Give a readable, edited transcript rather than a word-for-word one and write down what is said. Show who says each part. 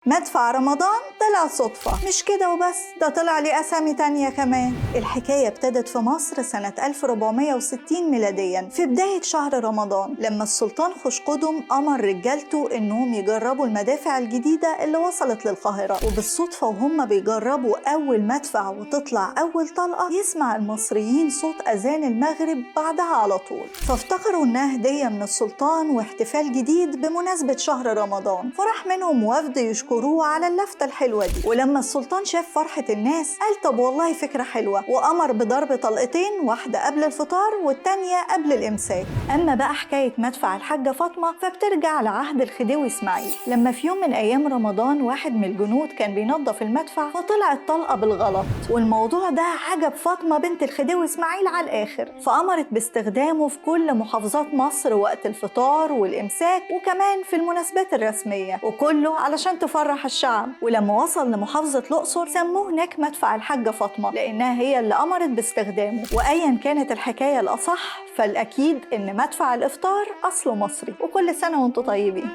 Speaker 1: مدفع رمضان طلع صدفة، مش كده وبس، ده طلع ليه أسامي تانية كمان. الحكاية ابتدت في مصر سنة 1460 ميلاديا في بداية شهر رمضان، لما السلطان خوشقدم أمر رجالته إنهم يجربوا المدافع الجديدة اللي وصلت للقاهرة. وبالصدفة وهم بيجربوا أول مدفع وتطلع أول طلقة، يسمع المصريين صوت أذان المغرب بعدها على طول، فافتكروا إنها هدية من السلطان واحتفال جديد بمناسبة شهر رمضان، فراح منهم وفد يشكروه على اللفتة الحلوة دي. ولما السلطان شاف فرحة الناس قال طب والله فكرة حلوة، وأمر بضرب طلقتين، واحدة قبل الفطار والتانية قبل الإمساك. أما بقى حكاية مدفع الحاجة فاطمة فبترجع لعهد الخديوي إسماعيل، لما في يوم من أيام رمضان واحد من الجنود كان بينظف المدفع فطلعت طلقة بالغلط، والموضوع ده عجب فاطمة بنت الخديوي إسماعيل على الآخر، فأمرت باستخدامه في كل محافظات مصر وقت الفطار والإمساك وكمان في المناسبات الرسمية، وكله علشان تفرح الشعب. ولما وصل لمحافظة الأقصر سموه هناك مدفع الحاجة فاطمة، لأنها هي اللي أمرت باستخدامه. وأيا كانت الحكاية الأصح، فالأكيد إن مدفع الإفطار أصله مصري. وكل سنة وانتم طيبين.